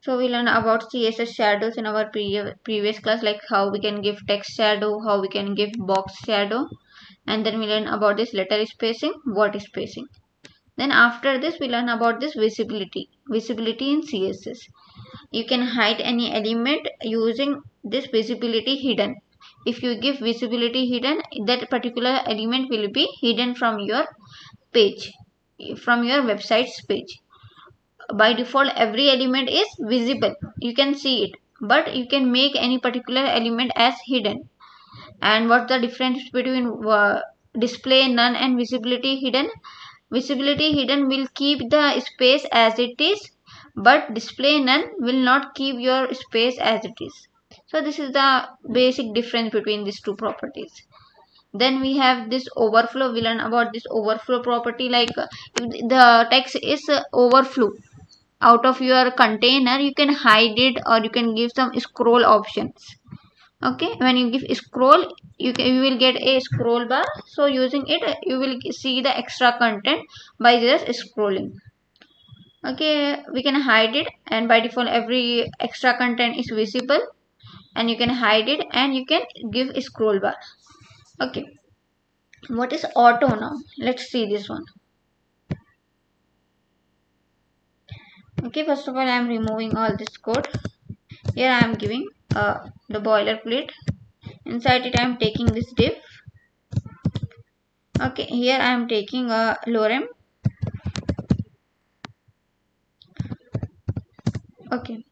So we learned about CSS shadows in our previous class, like how we can give text shadow, how we can give box shadow, and then we learn about this letter spacing, word spacing. Then after this we learn about this visibility in CSS. You can hide any element using this visibility hidden. If you give visibility hidden, that particular element will be hidden from your page, from your website's page. By default every element is visible, you can see it, but you can make any particular element as hidden. And what's the difference between display none and visibility hidden? Visibility hidden will keep the space as it is, but display none will not keep your space as it is. So this is the basic difference between these two properties. Then we have this overflow. We learn about this overflow property, like if the text is overflow out of your container, you can hide it or you can give some scroll options. Okay, when you give scroll, you will get a scroll bar, so using it you will see the extra content by just scrolling. Okay, we can hide it, and by default every extra content is visible, and you can hide it and you can give a scroll bar. Okay, what is auto now? Let's see this one. Okay, first of all I am removing all this code. Here I am giving the boilerplate. Inside it I am taking this div. Okay, here I am taking a lorem. Okay,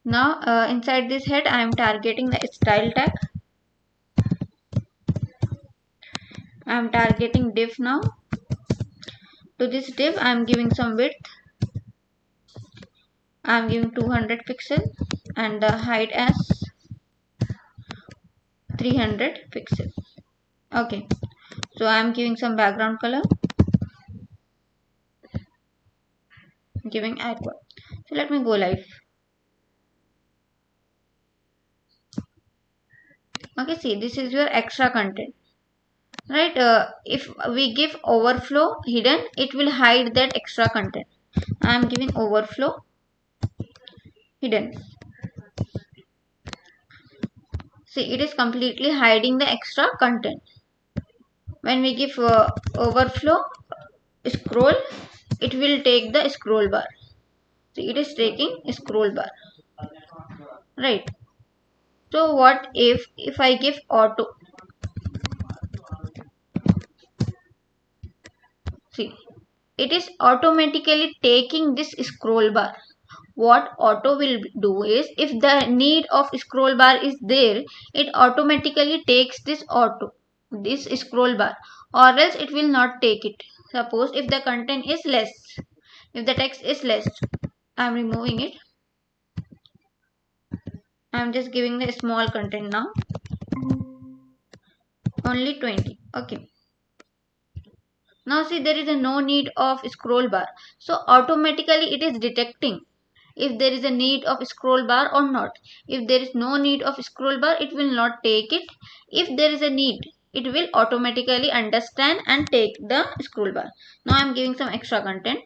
now inside this head I am targeting the style tag. I am targeting div now. To this div I am giving some width. I am giving 200 pixel and the height as 300 pixel. Okay, so I am giving some background color, giving aqua. So let me go live. Okay, see, this is your extra content, right? If we give overflow hidden, it will hide that extra content. I am giving overflow hidden. See, it is completely hiding the extra content. When we give overflow scroll, it will take the scroll bar. See, it is taking scroll bar, right? So what if I give auto? See, it is automatically taking this scroll bar. What auto will do is, if the need of scroll bar is there, it automatically takes this scroll bar, or else it will not take it. Suppose if the content is less, if the text is less, I am removing it. I am just giving the small content now, only 20. Okay, now see, there is no need of scroll bar, so automatically it is detecting if there is a need of scroll bar or not. If there is no need of scroll bar, it will not take it. If there is a need, it will automatically understand and take the scroll bar. Now I am giving some extra content.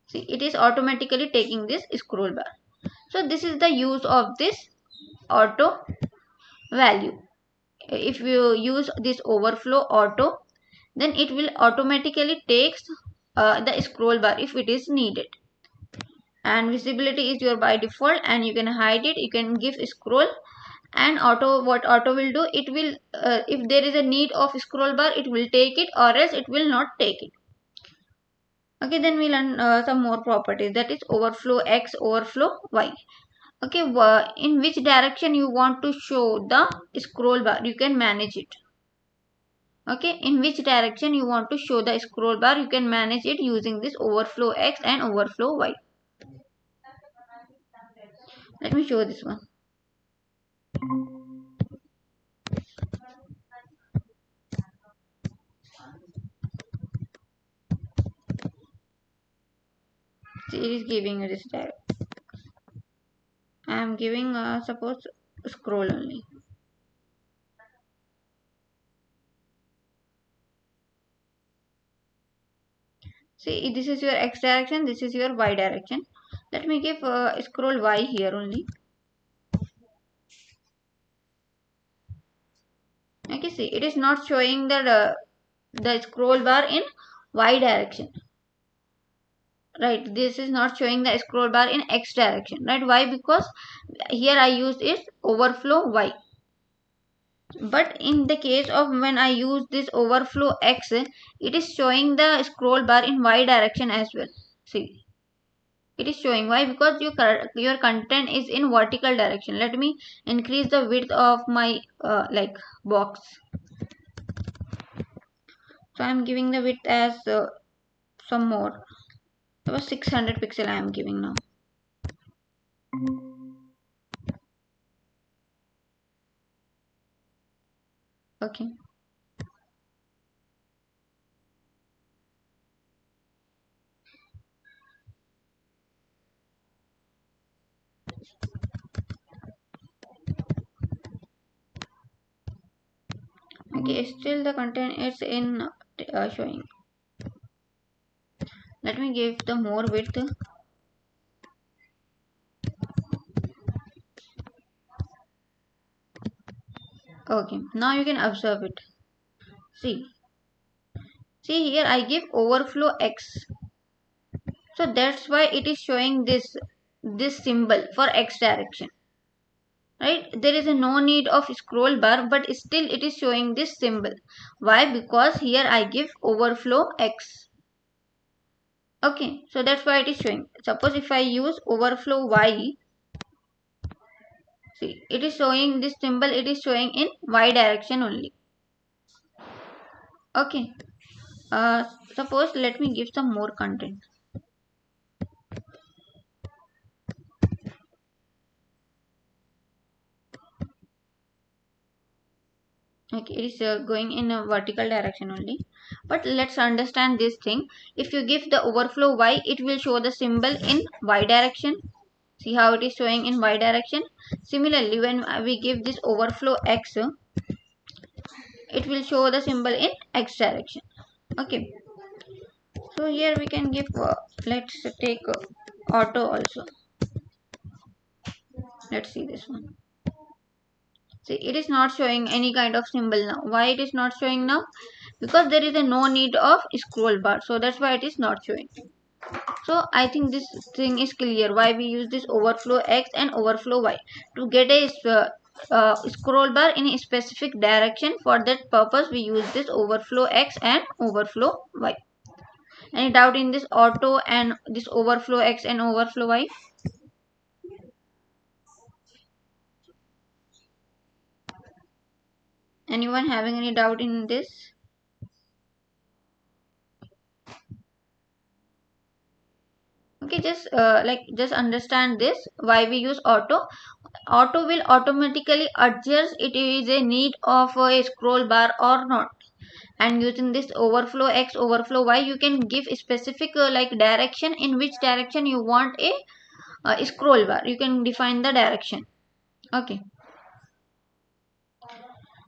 See, it is automatically taking this scroll bar. So this is the use of this auto value. If you use this overflow auto, then it will automatically takes the scroll bar if it is needed. And visibility is your by default, and you can hide it, you can give scroll. And auto, what auto will do, it will if there is a need of scroll bar, it will take it, or else it will not take it. Okay, then we learn some more properties, that is overflow x, overflow y. Okay, in which direction you want to show the scroll bar, you can manage it. Okay, in which direction you want to show the scroll bar, you can manage it using this overflow x and overflow y. Let me show this one. See, it is giving you this direct. I am giving suppose scroll only. See, this is your x direction, this is your y direction. Let me give scroll y here only. Okay, see, it is not showing the scroll bar in y direction. Right, this is not showing the scroll bar in x direction. Right, why? Because here I used is overflow y. But in the case of when I use this overflow x, it is showing the scroll bar in y direction as well. See, it is showing. Why? Because your content is in vertical direction. Let me increase the width of my like box. So I am giving the width as some more. So 600 pixel I am giving now. Okay. Okay, still the content is in showing. Let me give the more width. Okay, now you can observe it. See, here I give overflow x. So that's why it is showing this symbol for x direction. Right, there is no need of scroll bar, but still it is showing this symbol. Why? Because here I give overflow x. Okay, so that's why it is showing. Suppose if I use overflow y, see, it is showing this symbol, it is showing in y direction only. Okay, suppose let me give some more content. Okay, it is going in a vertical direction only. But let's understand this thing. If you give the overflow y, it will show the symbol in y direction. See how it is showing in y direction. Similarly, when we give this overflow x, it will show the symbol in x direction. Okay, so here we can give let's take auto also. Let's see this one. See, it is not showing any kind of symbol now. Why it is not showing now? Because there is a no need of scroll bar, so that's why it is not showing. So I think this thing is clear why we use this overflow x and overflow y to get a scroll bar in a specific direction. For that purpose we use this overflow x and overflow y. Any doubt in this auto and this overflow x and overflow y? Anyone having any doubt in this? Okay, just understand this why we use auto. Auto will automatically adjust it is a need of a scroll bar or not. And using this overflow x overflow y, you can give a specific like direction in which direction you want a scroll bar. You can define the direction. Okay,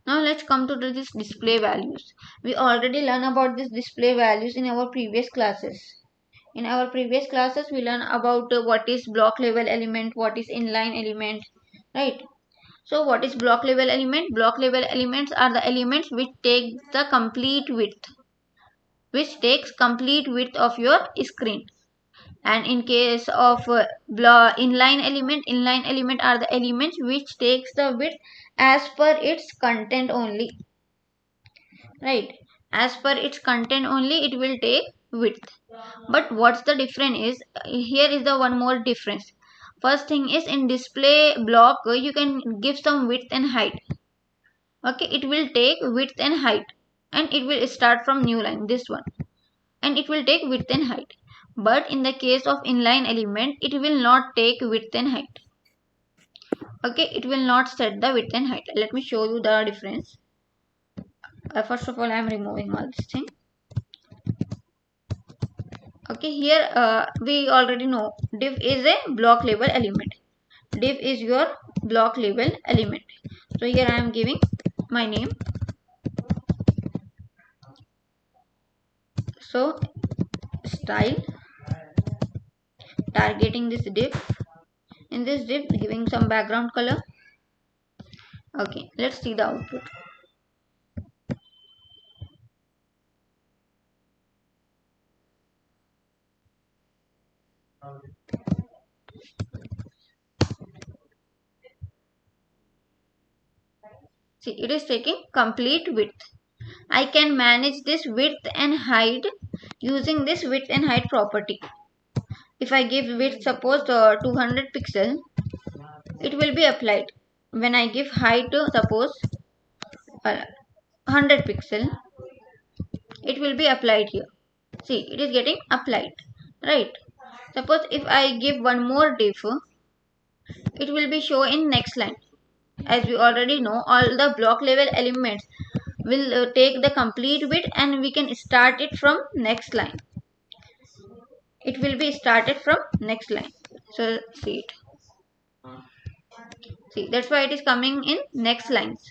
now let's come to this display values. We already learned about this display values in our previous classes. In our previous classes we learn about what is block level element, what is inline element, right? So what is block level element? Block level elements are the elements which take the complete width, which takes complete width of your screen. And in case of inline element are the elements which takes the width as per its content only. Right, as per its content only it will take width. But what's the difference is, here is the one more difference. First thing is, in display block you can give some width and height. Okay, it will take width and height, and it will start from new line, this one, and it will take width and height. But in the case of inline element, it will not take width and height. Okay, it will not set the width and height. Let me show you the difference. First of all, I am removing all this thing. Okay, here we already know div is a block level element. Div is your block level element. So here I am giving my name. So style, targeting this div. In this div, giving some background color. Okay, let's see the output. See, it is taking complete width. I can manage this width and height using this width and height property. If I give width suppose 200 pixel, it will be applied. When I give height suppose 100 pixel, it will be applied here. See, it is getting applied, right? Suppose if I give one more div, it will be shown in next line. As we already know, all the block level elements will take the complete width and we can start it from next line. It will be started from next line. So see it. See, that's why it is coming in next lines.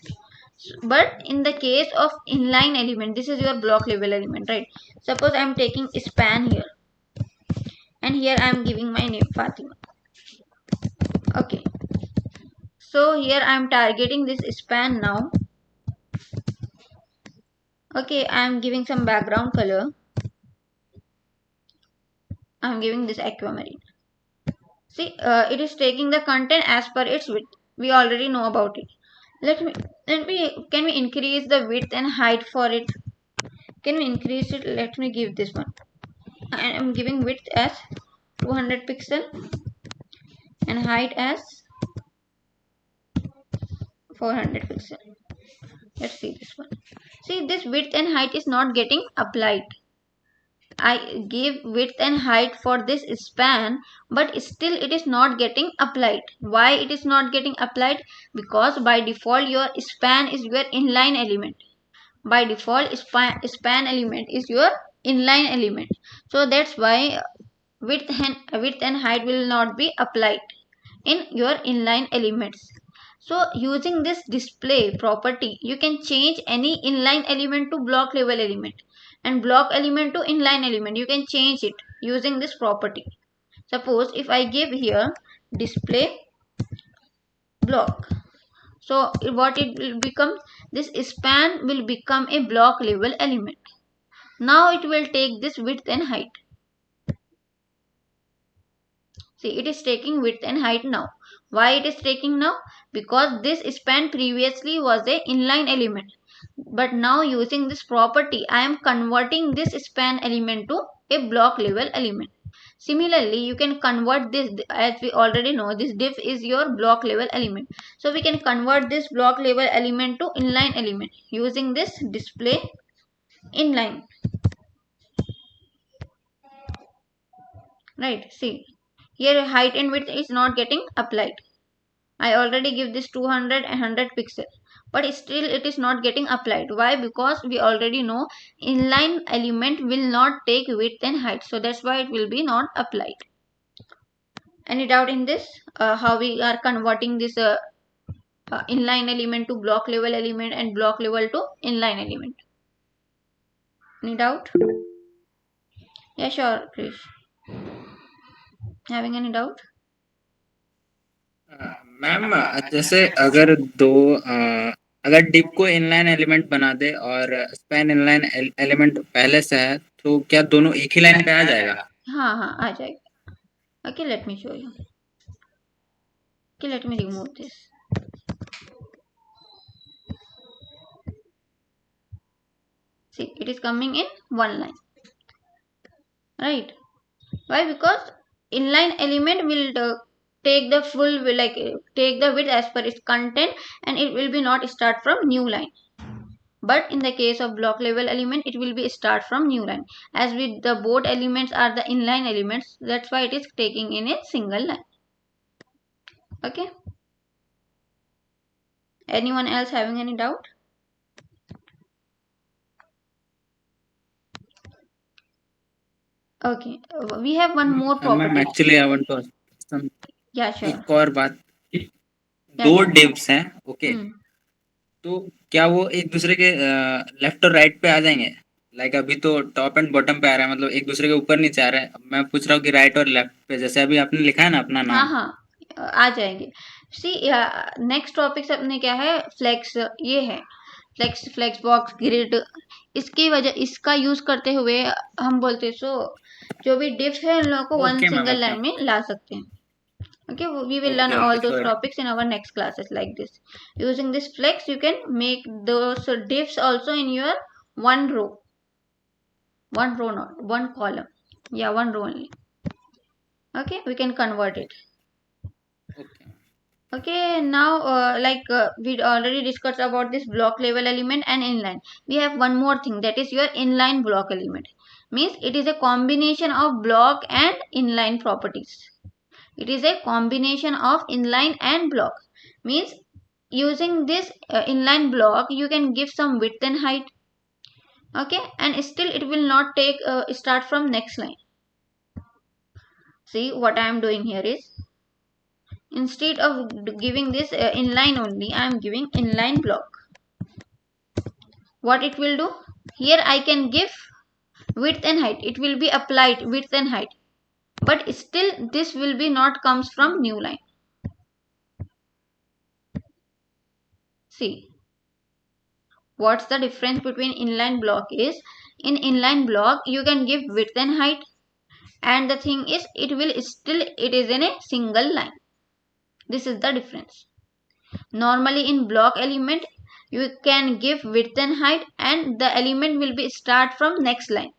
But in the case of inline element, this is your block level element, right? Suppose I am taking span here, and here I am giving my name Fatima. Okay, so here I am targeting this span now. Okay, I am giving some background color. I am giving this aquamarine. See, it is taking the content as per its width. We already know about it. Can we increase the width and height for it? Can we increase it? Let me give this one. I am giving width as 200 pixel and height as 400 pixel. Let's see this one. See, this width and height is not getting applied. I give width and height for this span, but still it is not getting applied. Why it is not getting applied? Because by default your span is your inline element. By default span element is your inline element. So that's why width and height will not be applied in your inline elements. So using this display property, you can change any inline element to block level element and block element to inline element. You can change it using this property. Suppose if I give here display block, so what it will become, this span will become a block level element. Now it will take this width and height. See, it is taking width and height now. Why it is taking now? Because this span previously was a inline element. But now using this property, I am converting this span element to a block level element. Similarly, you can convert this, as we already know, this div is your block level element. So we can convert this block level element to inline element using this display inline. Right, see. Here height and width is not getting applied. I already give this 200 and 100 pixel, but still it is not getting applied. Why? Because we already know inline element will not take width and height, so that's why it will be not applied. Any doubt in this? How we are converting this inline element to block level element and block level to inline element? Any doubt? Yeah, sure, Krish. Having any doubt? Ma'am जैसे अगर दो अगर dip को inline element बना दे और span inline element पहले से है तो क्या दोनों एक ही लाइन पे आ जाएगा? हाँ हाँ आ जाएगा. Okay, let me show you. Okay, let me remove this. See, it is coming in one line. Right? Why? Because inline element will take the full, take the width as per its content, and it will be not start from new line. But in the case of block level element, it will be start from new line. As with the both elements are the inline elements, that's why it is taking in a single line. Okay. Anyone else having any doubt? Okay, we have one more ma'am property. Actually I want to Yeah, sure. एक और बात, Yeah, दो sure. डिव्स हैं, okay, तो क्या वो एक दूसरे के लेफ्ट और राइट पे आ जाएंगे? लाइक अभी तो टॉप एंड बॉटम पे आ रहा है, मतलब एक दूसरे के ऊपर नीचे आ रहा है। अब मैं पूछ रहा हूँ कि राइट और लेफ्ट पे, जैसे अभी आपने लिखा है ना अपना हाँ नाम। हाँ, आ जाएंगे। सी नेक्स्ट टॉपिक अपने क्या है, फ्लेक्स, ये है फ्लेक्स, फ्लेक्स बॉक्स, ग्रिड। इसकी वजह, इसका यूज करते हुए हम बोलते सो जो भी डिफ है उन लोगों को one okay ma'am, single okay line में ला सकते हैं। Okay, we will learn okay all okay those sure. topics in our next classes like this. Using this flex, you can make those diffs also in your one row, not one column. Yeah, one row only. Okay, we can convert it. Okay Okay, now we already discussed about this block level element and inline. We have one more thing, that is your inline block element. Means it is a combination of block and inline properties. It is a combination of inline and block. Means using this inline block you can give some width and height. Okay, and still it will not take start from next line. See what I am doing here is, instead of giving this inline only, I am giving inline block. What it will do, here I can give width and height, it will be applied width and height, but still this will be not comes from new line. See what's the difference between inline block is, in inline block you can give width and height, and the thing is it will still, it is in a single line. This is the difference. Normally in block element you can give width and height and the element will be start from next line,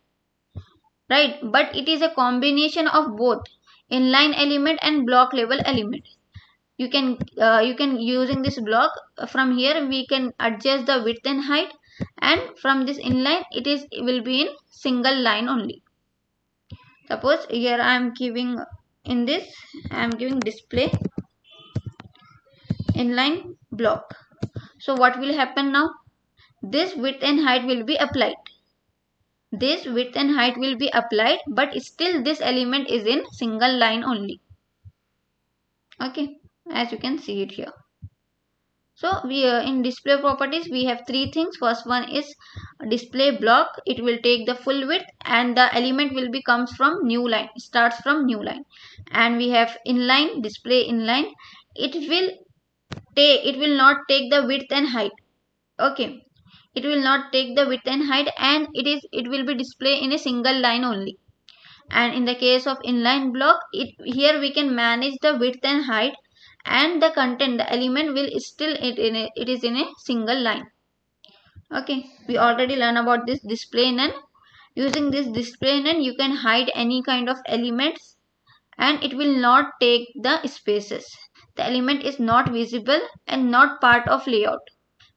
right? But it is a combination of both inline element and block level element. You can using this block, from here we can adjust the width and height, and from this inline it will be in single line only. Suppose here I am giving, in this I am giving display inline block. So what will happen now, this width and height will be applied, this width and height will be applied, but still this element is in single line only. Okay, as you can see it here. So we in display properties we have three things. First one is display block. It will take the full width and the element will be comes from new line, starts from new line. And we have inline, display inline. It will it will not take the width and height. Okay, it will not take the width and height, and it will be display in a single line only. And in the case of inline block, here we can manage the width and height, and the content, the element will still it is in a single line. Okay, we already learned about this display none. Using this display none you can hide any kind of elements, and it will not take the spaces. The element is not visible and not part of layout,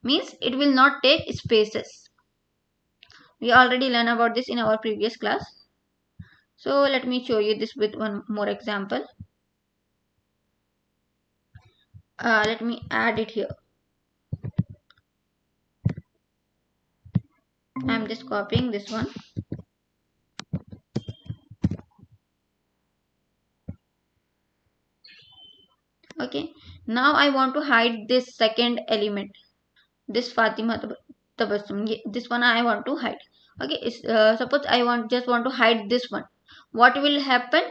means it will not take spaces. We already learned about this in our previous class. So let me show you this with one more example. Let me add it here. I'm just copying this one. Okay, now I want to hide this second element, this Fatima Tabassum. This one I want to hide. Okay, suppose I just want to hide this one. What will happen,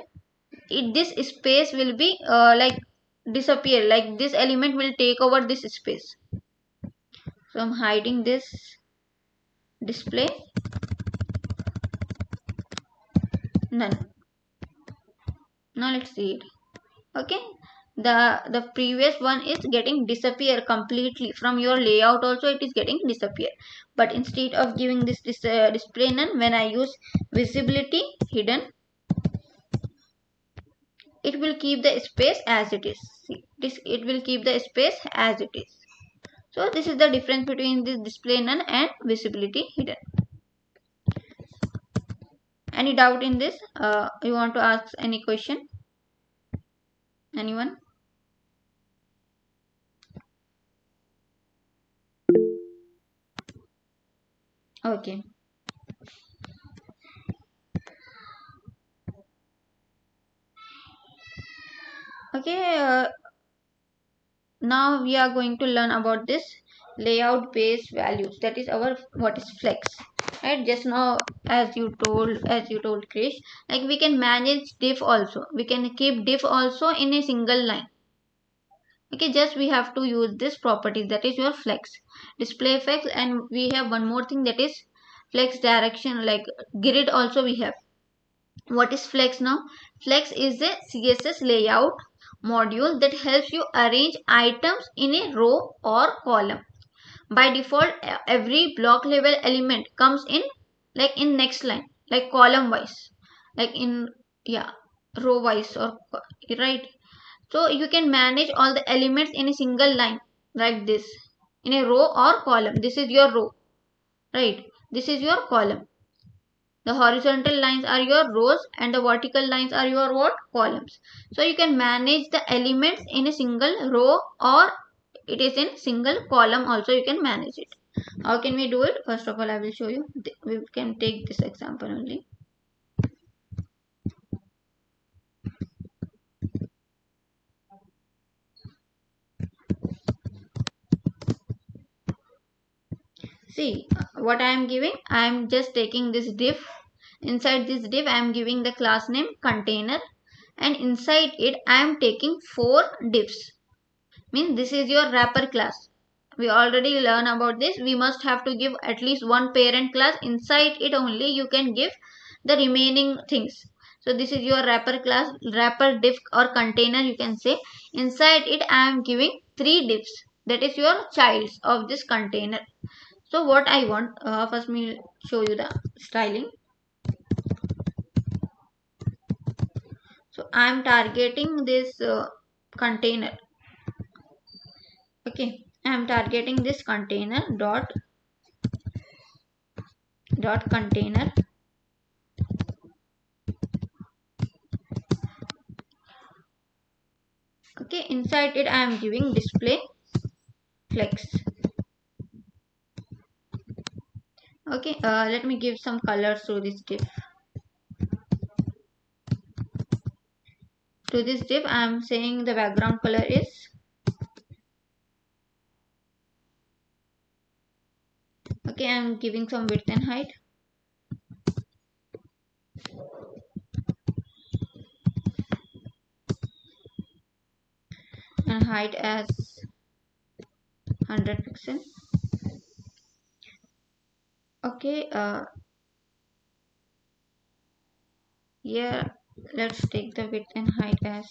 this space will be disappear, like this element will take over this space. So I'm hiding this display none. Now let's see it. Okay, the previous one is getting disappear completely from your layout, also it is getting disappear. But instead of giving this display none, when I use visibility hidden, it will keep the space as it is. See, it will keep the space as it is. So this is the difference between this display none and visibility hidden. Any doubt in this? You want to ask any question? Anyone? Okay. Okay. Now we are going to learn about this layout based values, that is our what is flex. right? Just now, as you told Krish, like we can manage diff also, we can keep diff also in a single line. Okay, just we have to use this property, that is your flex, display flex. And we have one more thing, that is flex direction, like grid also we have. What is flex now? Flex is a CSS layout module that helps you arrange items in a row or column. By default, every block level element comes in like in next line, like column wise, like in, yeah, row wise, or right. So you can manage all the elements in a single line like this, in a row or column. This is your row, right? This is your column. The horizontal lines are your rows and the vertical lines are your what? Columns. So you can manage the elements in a single row, or it is in single column also you can manage it. How can we do it? First of all, I will show you. We can take this example only. See what I am giving. I am just taking this div. Inside this div, I am giving the class name container, and inside it, I am taking 4 divs. Means this is your wrapper class. We already learn about this. We must have to give at least one parent class. Inside it only you can give the remaining things. So this is your wrapper class, wrapper div or container you can say. Inside it I am giving 3 divs. That is your childs of this container. So what I want, first me show you the styling. So I am targeting this container. Okay, I am targeting this container dot container. Okay, inside it I am giving display flex. Okay, let me give some colors to this div. To this div I am saying the background color is, okay, I am giving some width and height. And height as 100 pixel. Okay, yeah, let's take the width and height as,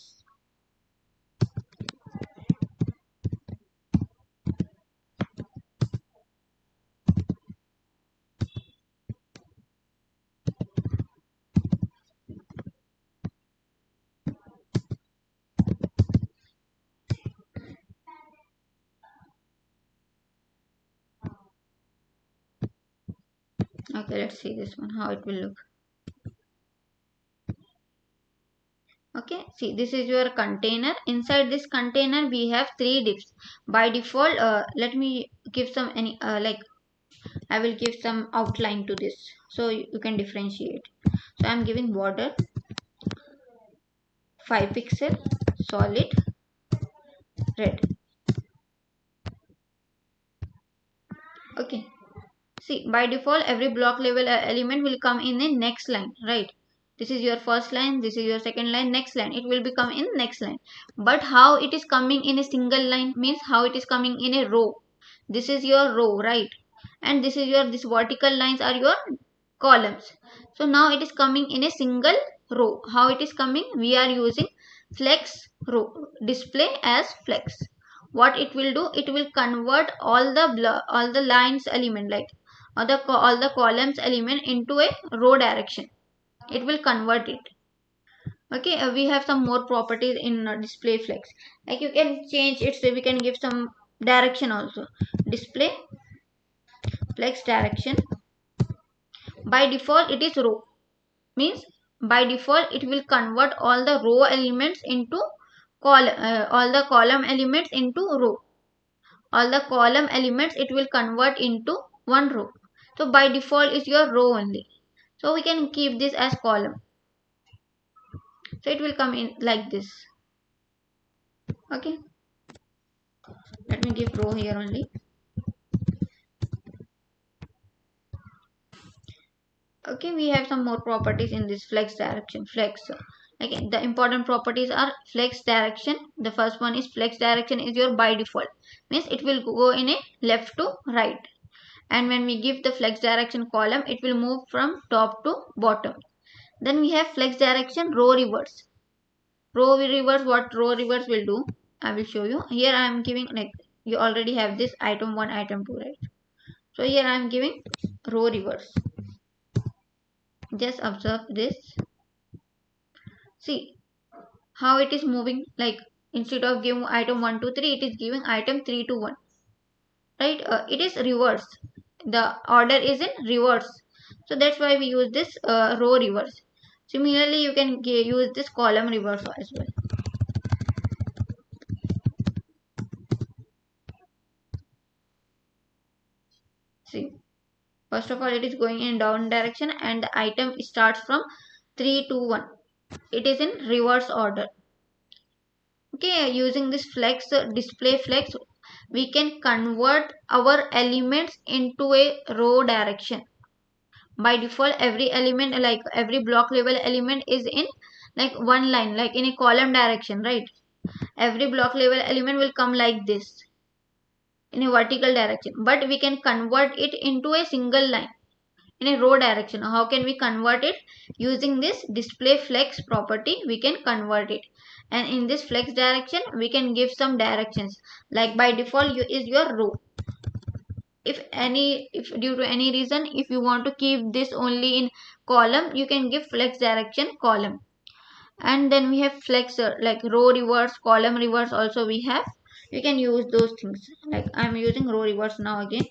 okay, let's see this one how it will look. Okay, see this is your container. Inside this container we have 3 divs. By default, let me give some any like I will give some outline to this so you can differentiate. So I am giving border 5 pixel solid red. Okay, see by default every block level element will come in a next line, right? This is your first line, this is your second line, next line it will become in next line. But how it is coming in a single line means how it is coming in a row. This is your row, right? And this is your, this vertical lines are your columns. So now it is coming in a single row. How it is coming? We are using flex row, display as flex. What it will do? It will convert all the lines element, like all the columns element into a row direction. It will convert it. Okay, we have some more properties in display flex. Like you can change it, so we can give some direction also. Display flex direction. By default, it is row. Means by default, it will convert all the row elements into all the column elements into row. All the column elements it will convert into one row. So by default is your row only. So we can keep this as column. So it will come in like this. Okay. Let me give row here only. Okay, we have some more properties in this flex direction. Flex. Okay, the important properties are flex direction. The first one is flex direction is your by default. Means it will go in a left to right. And when we give the flex direction column, it will move from top to bottom. Then we have flex direction row reverse. Row reverse, what row reverse will do, I will show you. Here I am giving, like, you already have this item 1, item 2, right? So here I am giving row reverse. Just observe this. See how it is moving, like instead of giving item 1 to 3, it is giving item 3 to 1, right? It is reverse, the order is in reverse, so that's why we use this row reverse. Similarly, you can use this column reverse as well. See, first of all, it is going in down direction and the item starts from 3 to 1. It is in reverse order. Okay, using this flex, display flex, we can convert our elements into a row direction. By default, every element, like every block level element is in like one line, like in a column direction, right? Every block level element will come like this in a vertical direction, but we can convert it into a single line in a row direction. How can we convert it? Using this display flex property, we can convert it. And in this flex direction, we can give some directions. Like by default, is your row. If due to any reason, if you want to keep this only in column, you can give flex direction column. And then we have flex, like row reverse, column reverse also we have. You can use those things. Like I'm using row reverse now again.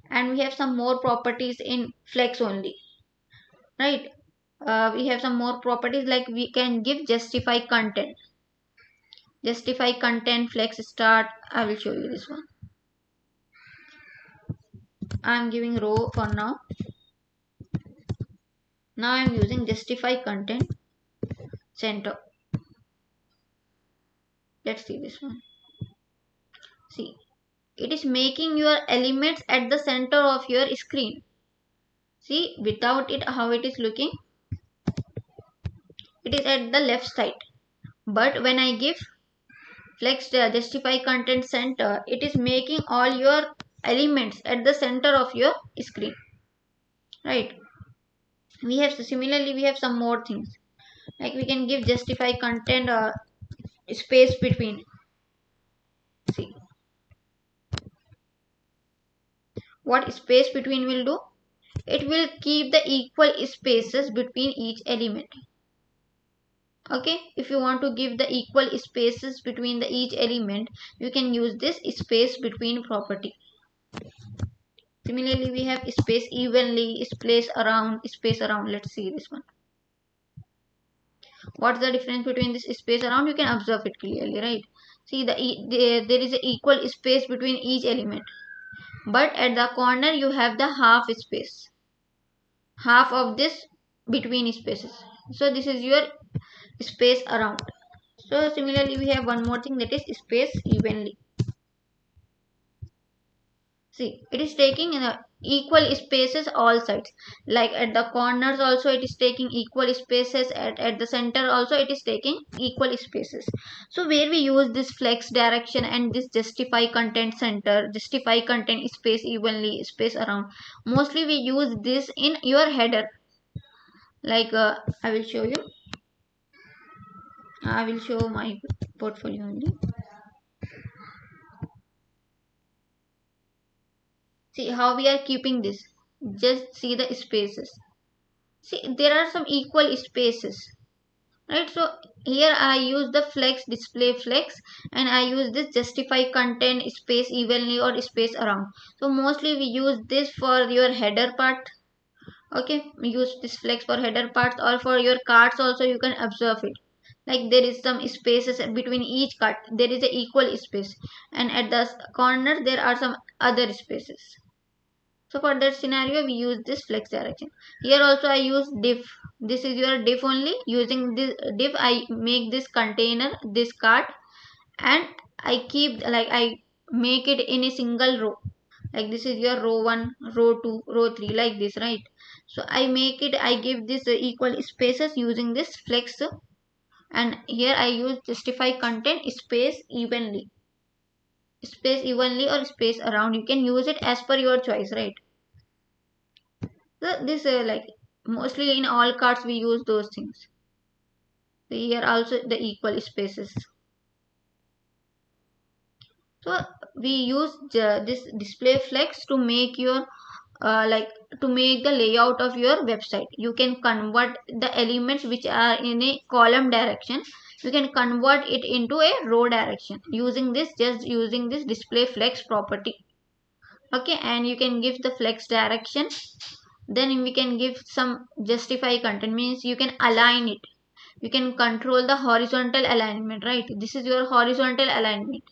And we have some more properties in flex only, right? We have some more properties, like we can give justify content. Justify content flex start. I will show you this one. I'm giving row for now. Now I'm using justify content center. Let's see this one. See, it is making your elements at the center of your screen. See, without it, how it is looking? It is at the left side. But when I give flex justify content center, it is making all your elements at the center of your screen, right? We have, similarly, we have some more things, like we can give justify content space between. See what space between will do. It will keep the equal spaces between each element. Okay, if you want to give the equal spaces between the each element, you can use this space between property. Similarly, we have space evenly, space around. Let's see this one. What's the difference between this space around? You can observe it clearly, right? See, there is an equal space between each element, but at the corner you have the half space, half of this between spaces. So this is your space around. So similarly, we have one more thing, that is space evenly. See, it is taking equal spaces all sides. Like at the corners also it is taking equal spaces. At the center also it is taking equal spaces. So where we use this flex direction and this justify content center, justify content space evenly, space around. Mostly we use this in your header. Like I will show you. I will show my portfolio only. See how we are keeping this. Just see the spaces. See, there are some equal spaces, right? So here I use the flex, display flex, and I use this justify content space evenly or space around. So mostly we use this for your header part. Okay, we use this flex for header parts, or for your cards also you can observe it. Like there is some spaces between each card. There is a equal space, and at the corner there are some other spaces. So for that scenario, we use this flex direction. Here also I use diff. This is your diff only. Using this diff, I make this container, this card, and I keep, like I make it in a single row. like this is your row 1, row 2, row 3, like this, right? So I give this equal spaces using this flex, and here I use justify content space evenly or space around. You can use it as per your choice, right? So this like mostly in all cards we use those things. So here also the equal spaces. So we use this display flex to make your like to make the layout of your website. You can convert the elements which are in a column direction, you can convert it into a row direction using this, just using this display flex property. Okay, and you can give the flex direction. Then we can give some justify content, means you can align it. You can control the horizontal alignment, right? This is your horizontal alignment.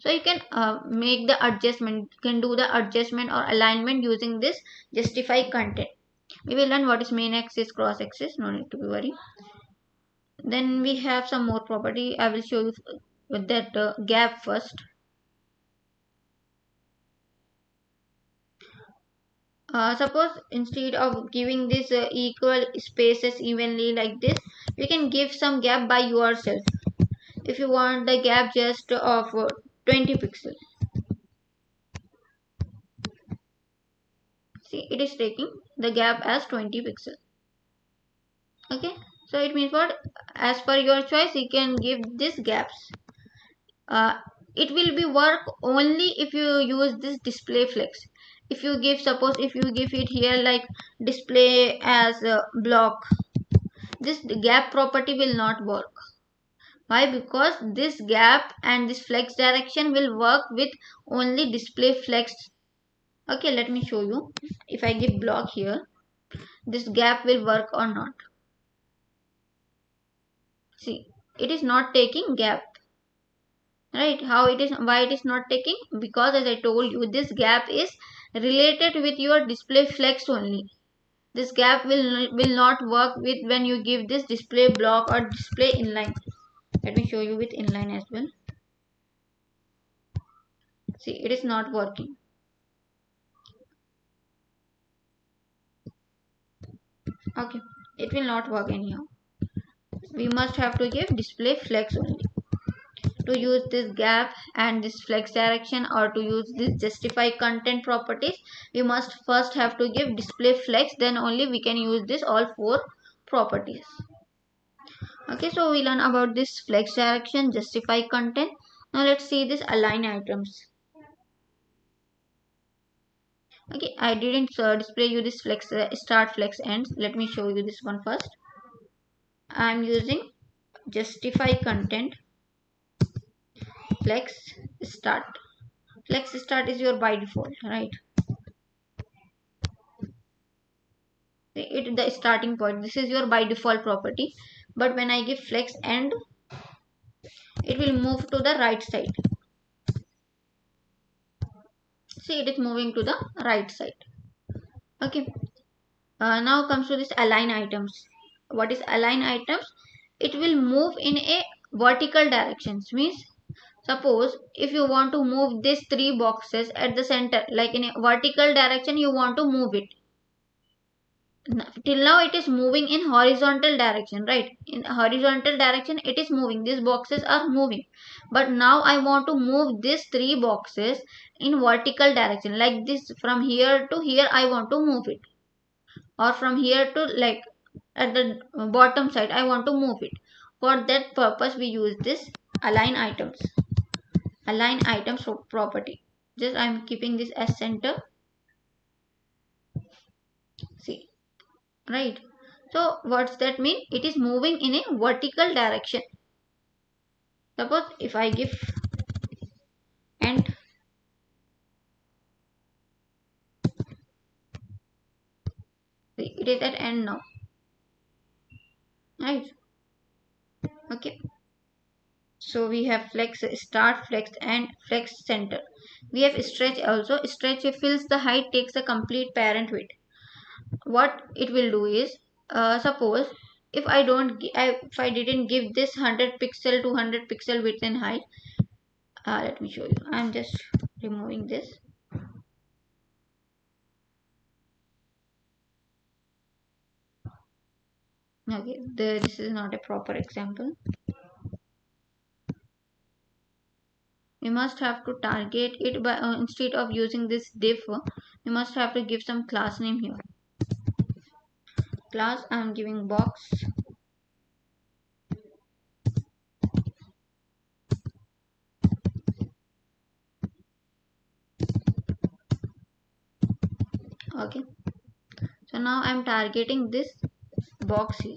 So you can make the adjustment, you can do the adjustment or alignment using this justify content. We will learn what is main axis, cross axis, no need to be worried. Then we have some more property. I will show you with that gap first. Suppose instead of giving this equal spaces evenly like this, you can give some gap by yourself. If you want the gap just of 20 pixels, see it is taking the gap as 20 pixels. Okay, so it means what, as per your choice you can give these gaps. uh, it will be work only if you use this display flex. If you give, suppose if you give it here like display as a block, this gap property will not work. Why? Because this gap and this flex direction will work with only display flex. Okay, let me show you. If I give block here, this gap will work or not. See, it is not taking gap, right? How it is, why it is not taking? Because as I told you, this gap is related with your display flex only. This gap will not work with when you give this display block or display inline. Let me show you with inline as well. See, it is not working. Okay, it will not work anyhow. We must have to give display flex only. To use this gap and this flex direction, or to use this justify content properties, we must first have to give display flex, then only we can use this all four properties. Okay, so we learn about this flex direction, justify content. Now let's see this align items. Okay, I didn't display you this flex start flex ends. Let me show you this one first. I am using justify content flex start. Flex start is your by default, right? It the starting point, this is your by default property. But when I give flex end, it will move to the right side. See, it is moving to the right side. Okay, now comes to this align items. What is align items? It will move in a vertical directions, means suppose if you want to move these three boxes at the center, like in a vertical direction you want to move it. Till now it is moving in horizontal direction, right? In horizontal direction it is moving, these boxes are moving. But now I want to move these three boxes in vertical direction, like this, from here to here I want to move it, or from here to like at the bottom side I want to move it. For that purpose we use this align items. Align items property. Just I am keeping this as center. See, right? So what's that mean? It is moving in a vertical direction. Suppose if I give end, it is at end now, right? Okay, so we have flex start, flex end, flex center. We have stretch also. Stretch fills the height, takes a complete parent width. What it will do is, suppose if I don't if I didn't give this 100 pixel 200 pixel width and height, let me show you. I'm just removing this. Okay, this is not a proper example. We must have to target it by instead of using this div, we must have to give some class name here. Class, I am giving box. Okay, so now I am targeting this box here.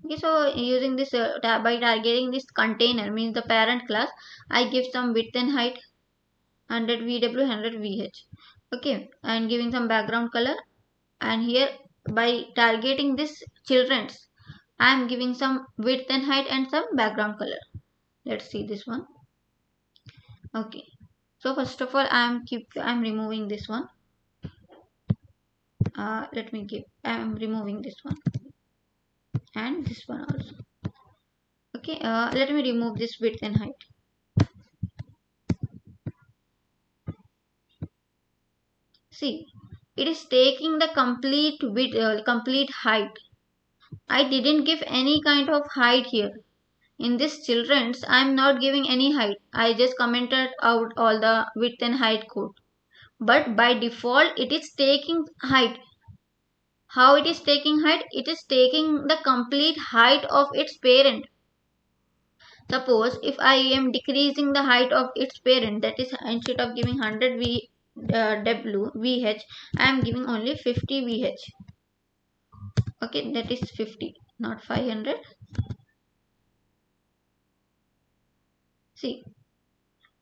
Okay, so using this by targeting this container means the parent class, I give some width and height 100 VW 100 VH. Okay, and giving some background color, and here by targeting this children's, I am giving some width and height and some background color. Let's see this one. Okay, so first of all I'm removing this one. Let me give, I'm removing this one and this one also. Okay, let me remove this width and height. See, it is taking the complete width, complete height. I didn't give any kind of height here. In this children's, I am not giving any height. I just commented out all the width and height code. But by default, it is taking height. How it is taking height? It is taking the complete height of its parent. Suppose if I am decreasing the height of its parent, that is instead of giving 100 W VH, I am giving only 50 VH. Okay, that is 50, not 500. See,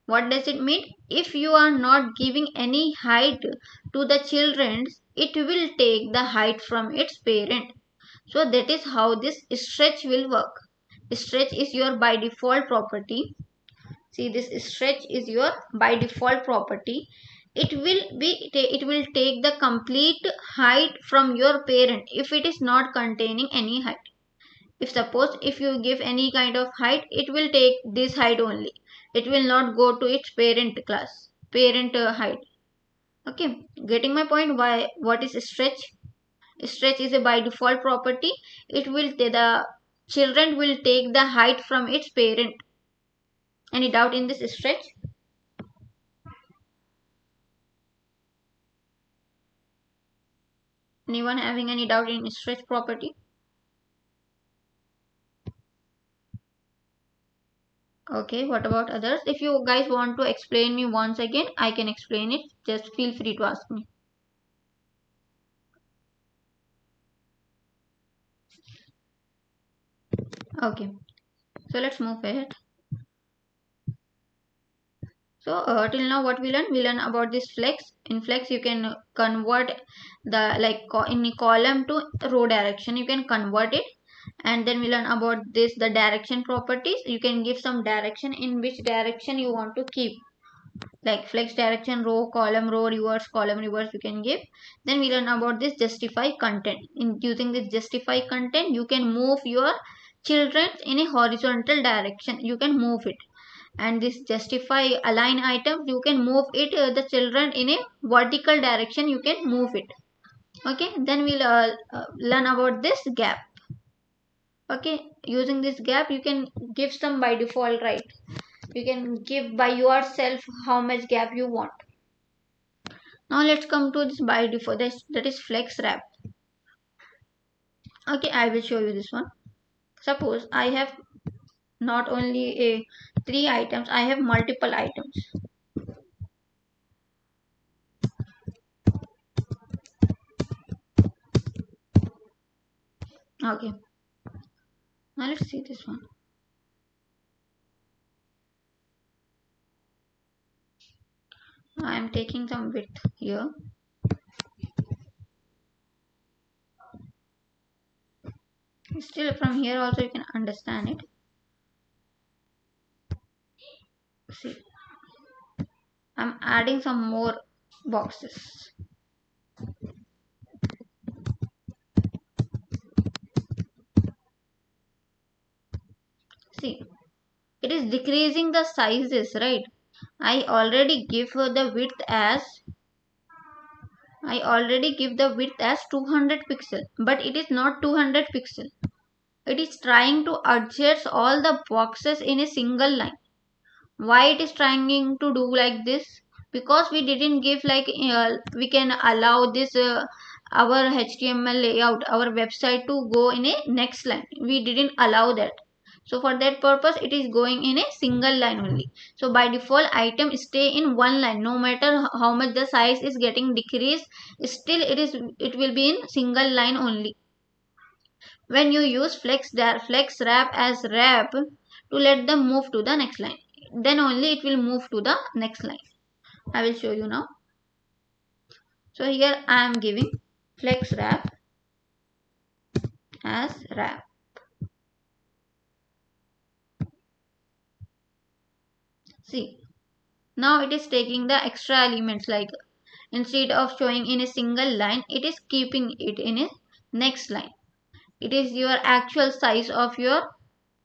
what does it mean? If you are not giving any height to the children, it will take the height from its parent. So that is how this stretch will work. Stretch is your by default property. See, this stretch is your by default property. It will take the complete height from your parent if it is not containing any height. If suppose if you give any kind of height, it will take this height only. It will not go to its parent class, parent height. Okay, getting my point? Why? What is stretch? Stretch is a by default property. It will the children will take the height from its parent. Any doubt in this stretch? Anyone having any doubt in stretch property? Okay, what about others? If you guys want to explain me once again, I can explain it. Just feel free to ask me. Okay, so let's move ahead. So till now what we learn about this flex. In flex you can convert the in a column to row direction, you can convert it. And then we learn about this the direction properties. You can give some direction in which direction you want to keep, like flex direction, row reverse, column reverse you can give. Then we learn about this justify content. In using this justify content, you can move your children in a horizontal direction, you can move it. And this justify align items, you can move it the children in a vertical direction, you can move it. Okay, then we'll learn about this gap. Okay, using this gap you can give some by default, right? You can give by yourself how much gap you want. Now let's come to this by default, that is flex wrap. Okay, I will show you this one. Suppose I have not only a 3 items, I have multiple items. Okay, now let's see this one. I am taking some width here. Still from here also you can understand it. See, I'm adding some more boxes. See, it is decreasing the sizes, right? I already give the width as I already give the width as 200 pixel, but it is not 200 pixel. It is trying to adjust all the boxes in a single line. Why it is trying to do like this? Because we didn't give like we can allow this our HTML layout, our website to go in a next line. We didn't allow that. So for that purpose it is going in a single line only. So by default item stay in one line, no matter how much the size is getting decreased, still it will be in single line only. When you use flex wrap as wrap to let them move to the next line, then only it will move to the next line. I will show you now. So here I am giving flex wrap as wrap. See, now it is taking the extra elements, like instead of showing in a single line, it is keeping it in a next line. It is your actual size of your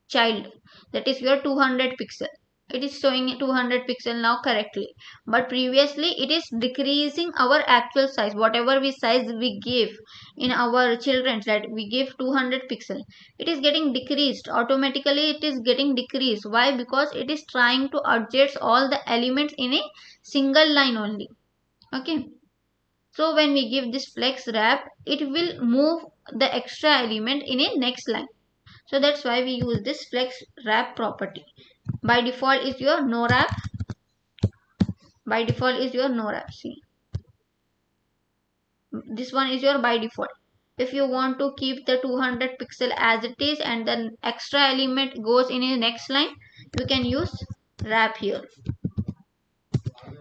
child, that is your 200 pixel. It is showing 200 pixel now correctly, but previously it is decreasing our actual size. Whatever we size we give in our children's, that we give 200 pixel, it is getting decreased automatically. It is getting decreased. Why? Because it is trying to adjust all the elements in a single line only. Okay, so when we give this flex wrap, it will move the extra element in a next line. So that's why we use this flex wrap property. By default is your no wrap. By default is your no wrap. See, this one is your by default. If you want to keep the 200 pixel as it is and the extra element goes in the next line, you can use wrap here.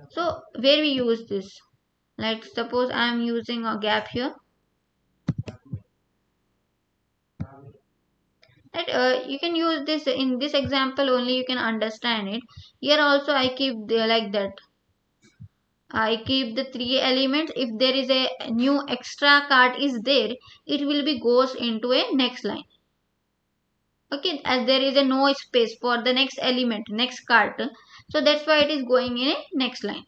So where we use this, like suppose I am using a gap here. Right, you can use this in this example only, you can understand it. Here also I keep like that. I keep the three elements. If there is a new extra card is there, it will be goes into a next line. Okay, as there is a no space for the next element, next card. So that's why it is going in a next line.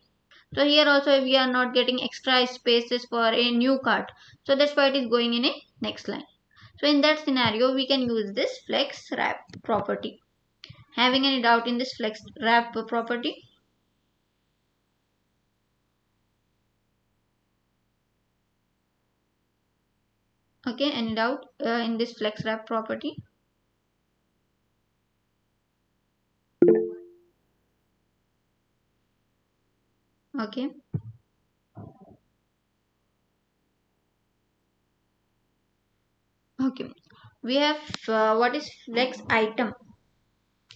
So here also we are not getting extra spaces for a new card. So that's why it is going in a next line. So in that scenario, we can use this flex wrap property. Having any doubt in this flex wrap property? Okay, any doubt in this flex wrap property? Okay. Okay. We have what is flex item?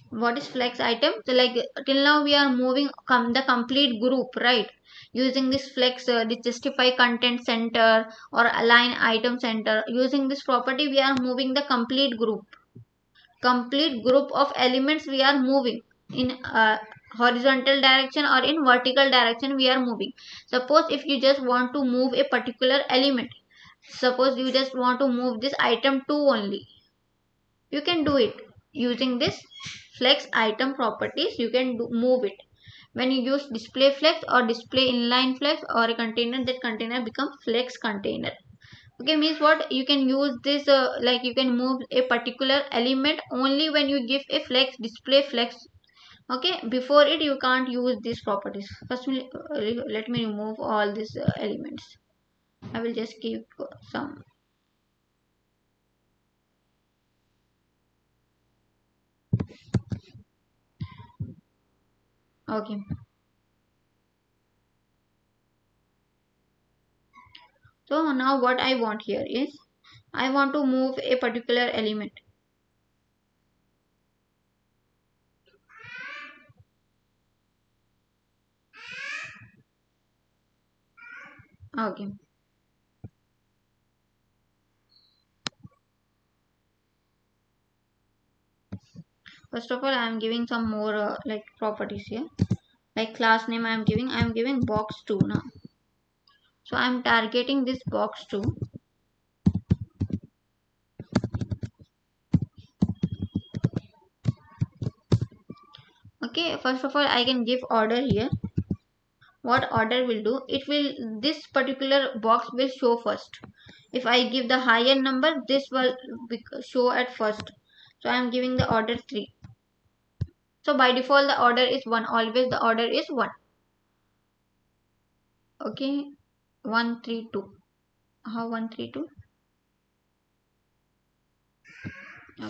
What is flex item? So like till now we are moving the complete group, right? Using this flex, this justify content center or align item center. Using this property, we are moving the complete group. Complete group of elements we are moving in horizontal direction or in vertical direction we are moving. Suppose if you just want to move a particular element, suppose you just want to move this item 2 only, you can do it using this flex item properties. You can move it. When you use display flex or display inline flex or a container, that container becomes flex container. Okay, means what? You can use this like you can move a particular element only when you give a flex display flex. Okay, before it you can't use these properties. First let me remove all these elements. I will just keep some. Okay, so now what I want here is I want to move a particular element. Okay, first of all I am giving some more like properties here. Like class name I am giving box 2 now. So I am targeting this box 2. Okay, Okay, first of all I can give order here. What order will do, it will, this particular box will show first. If I give the higher number, this will show at first. So I am giving the order 3. So by default the order is 1, always the order is 1. Okay, 1 3 2. How 1 3 2?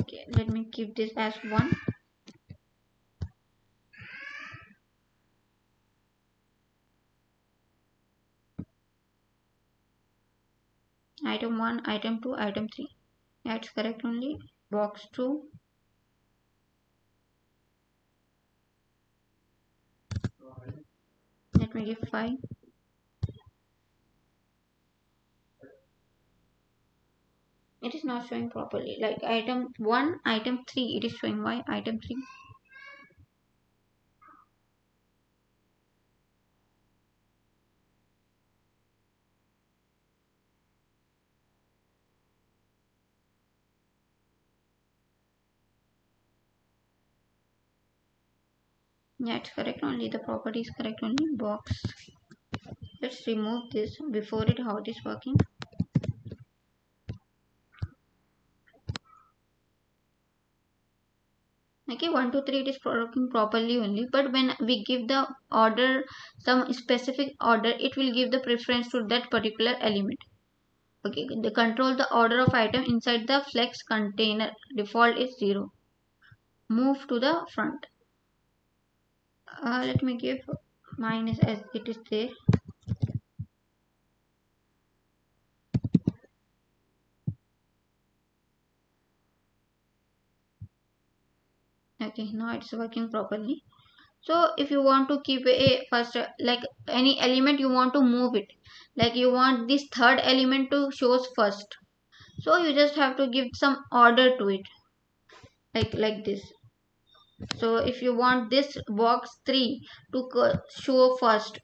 Okay, let me keep this as 1. Item 1, item 2, item 3. That's correct only. Box 2. Let me give 5. It is not showing properly. Like item 1, item 3, it is showing. Why item 3? Yeah, it's correct only. The property is correct only. Box. Let's remove this before it, how it is working. Okay, 1 2 3 it is working properly only, but when we give the order, some specific order, it will give the preference to that particular element. Okay, the control the order of item inside the flex container. Default is 0. Move to the front. Let me give minus as it is there. Okay, now it's working properly. So if you want to keep a first, like any element you want to move it, like you want this third element to shows first, so you just have to give some order to it, like this. So if you want this box 3 to show first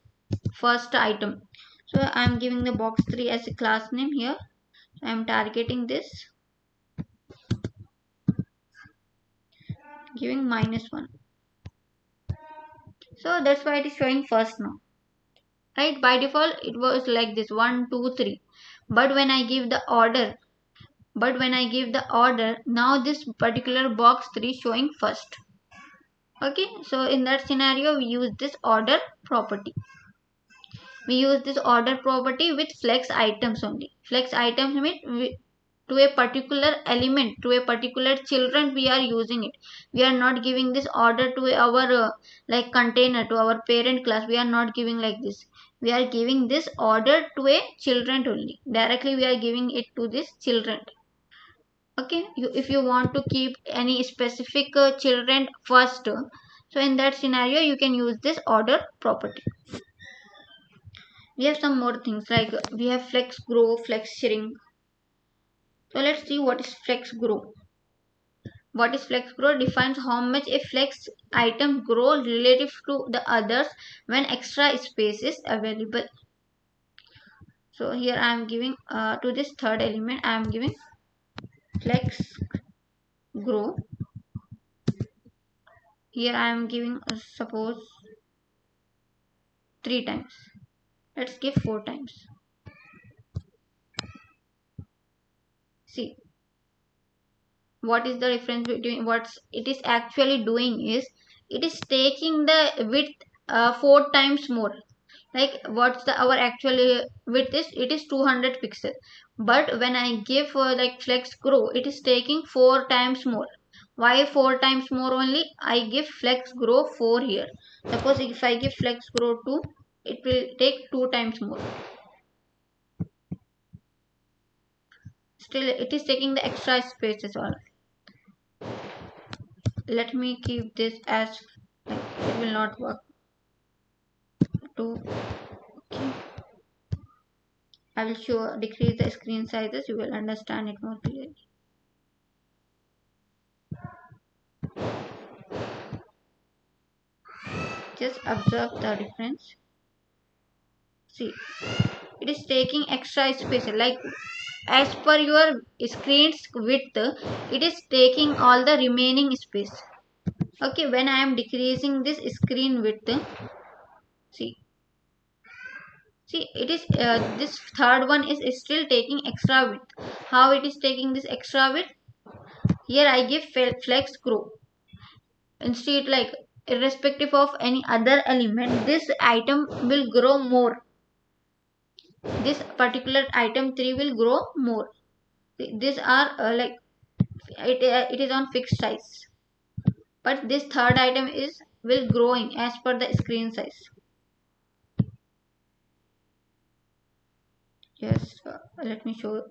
item, so I am giving the box 3 as a class name here. I am targeting this, giving -1. So that's why it is showing first now. Right, by default it was like this 1 2 3, but when I give the order, now this particular box 3 showing first. Okay, so in that scenario we use this order property. We use this order property with flex items only. Flex items mean to a particular element, to a particular children we are using it. We are not giving this order to our like container, to our parent class. We are not giving like this. We are giving this order to a children only. Directly we are giving it to this children. Okay, if you want to keep any specific children first, so in that scenario you can use this order property. We have some more things, like we have flex grow, flex shrink. So let's see what is flex grow. What is flex grow? Defines how much a flex item grow relative to the others when extra space is available. So here I am giving to this third element I am giving flex grow. Here I am giving suppose 3 times. Let's give 4 times. See, what is the difference between what it is actually doing is, it is taking the width 4 times more. Like what's the our actual width is, it is 200 pixels, but when I give like flex grow, it is taking 4 times more. Why 4 times more only? I give flex grow 4 here. Suppose if I give flex grow 2, it will take 2 times more. Still it is taking the extra space as well. Let me keep this as, like, it will not work to. Okay, I will show decrease the screen sizes, you will understand it more clearly. Just observe the difference. See, it is taking extra space, like as per your screen's width, it is taking all the remaining space. Okay, when I am decreasing this screen width, see, it is this third one is still taking extra width. How it is taking this extra width? Here I give flex grow. Instead, like irrespective of any other element, this item will grow more. This particular item 3 will grow more. These are like it is on fixed size, but this third item is will growing as per the screen size. Yes, let me show.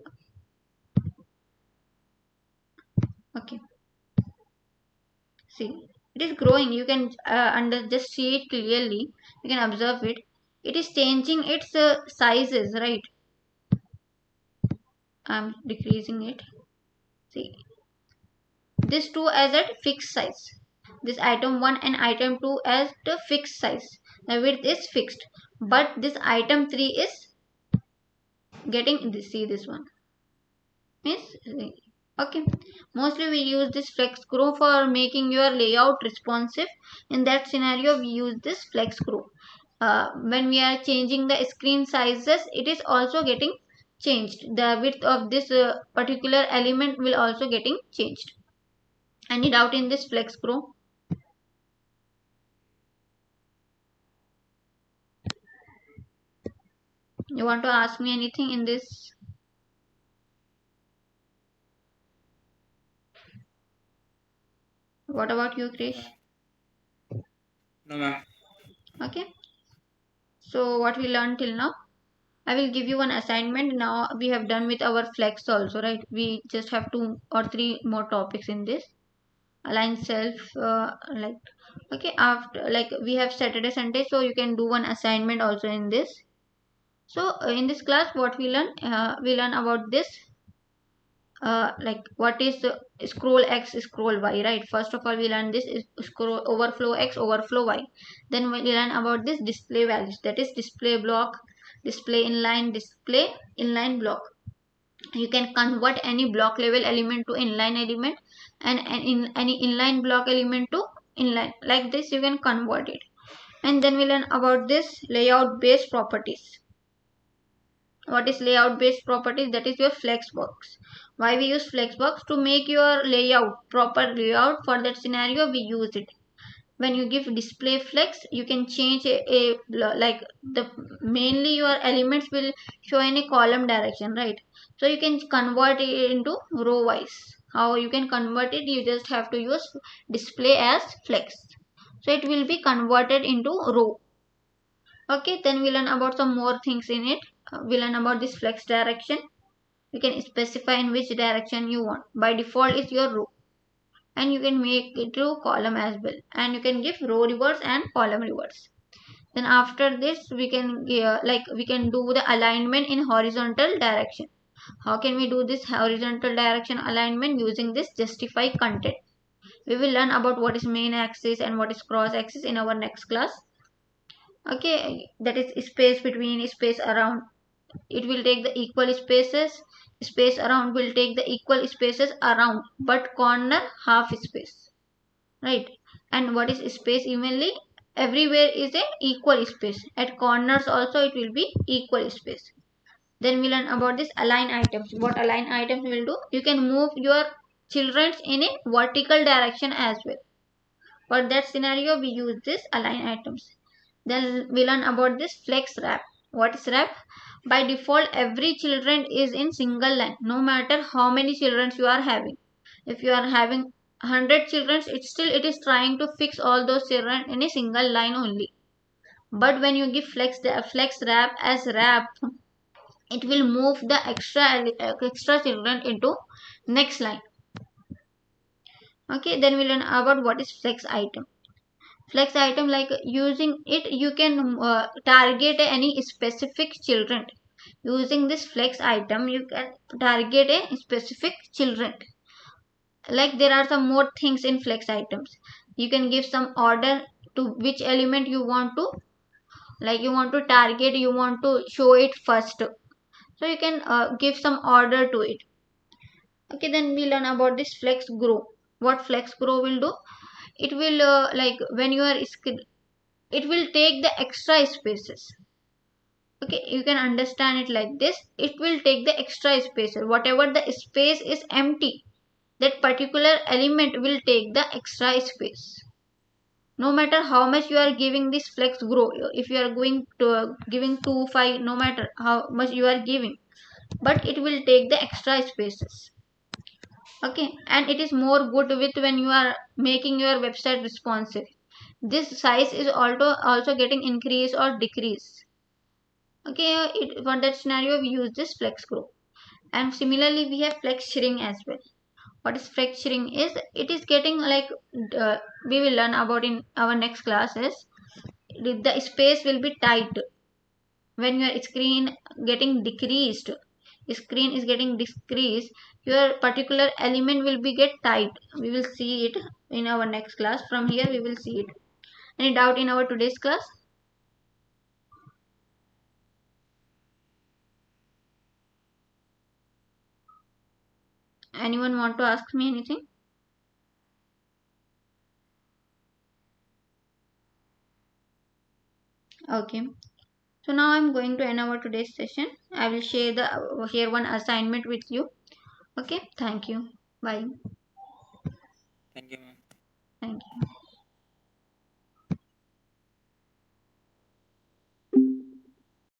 Okay, see, it is growing. You can under just see it clearly. You can observe it. It is changing its sizes, right? I'm decreasing it. See, this 2 as a fixed size. This item 1 and item 2 as the fixed size. The width is fixed, but this item 3 is getting this. See this one. Means okay. Mostly we use this flex grow for making your layout responsive. In that scenario, we use this flex grow. When we are changing the screen sizes, it is also getting changed. The width of this particular element will also getting changed. Any doubt in this flex grow? You want to ask me anything in this? What about you, Krish? No, ma'am. Okay. So what we learned till now? I will give you one assignment. Now we have done with our flex also, right? We just have 2 or 3 more topics in this. Align self, like okay. After like we have Saturday, Sunday, so you can do one assignment also in this. So in this class, what we learn? We learn about this like what is scroll x scroll y, right? First of all we learn this is scroll overflow x overflow y. Then we learn about this display values, that is display block, display inline block. You can convert any block level element to inline element, and in any inline block element to inline, like this you can convert it. And then we learn about this layout based properties. What is layout based properties? That is your flexbox. Why we use flexbox? To make your layout proper layout. For that scenario we use it. When you give display flex, you can change a like the mainly your elements will show in a column direction, right? So you can convert it into row wise. How you can convert it? You just have to use display as flex, so it will be converted into row. Okay, then we learn about some more things in it. We learn about this flex direction. You can specify in which direction you want. By default is your row, and you can make it to column as well, and you can give row reverse and column reverse. Then after this we can like we can do the alignment in horizontal direction. How can we do this horizontal direction alignment? Using this justify content. We will learn about what is main axis and what is cross axis in our next class. Okay, that is space between, space around. It will take the equal spaces. Space around will take the equal spaces around, but corner half space, right? And what is space evenly? Everywhere is an equal space. At corners also it will be equal space. Then we learn about this align items. What align items will do? You can move your children in a vertical direction as well. For that scenario we use this align items. Then we learn about this flex wrap. What is wrap? By default every children is in single line, no matter how many children you are having. If you are having 100 children, it is trying to fix all those children in a single line only. But when you give flex wrap as wrap, it will move the extra children into next line. Okay, then we learn about what is flex item. Flex item, like using it you can target any specific children. Using this flex item you can target a specific children. Like there are some more things in flex items. You can give some order to which element you want to, like you want to target, you want to show it first, so you can give some order to it. Okay, then we learn about this flex grow. What flex grow will do? it will like when you are it will take the extra spaces. Okay, you can understand it like this. It will take the extra spaces. Whatever the space is empty, that particular element will take the extra space. No matter how much you are giving this flex grow, if you are going to giving 2 5, no matter how much you are giving, but it will take the extra spaces. Okay, and it is more good with when you are making your website responsive. This size is also getting increase or decrease. Okay, for that scenario we use this flex grow. And similarly we have flex shrink as well. What is flex shrink is, it is getting like we will learn about in our next classes. The space will be tight when your screen getting decreased, screen is getting decreased, your particular element will be get tight. We will see it in our next class. From here we will see it. Any doubt in our today's class? Anyone want to ask me anything? Okay, so now I'm going to end our today's session. I will share one assignment with you. Okay, thank you. Bye.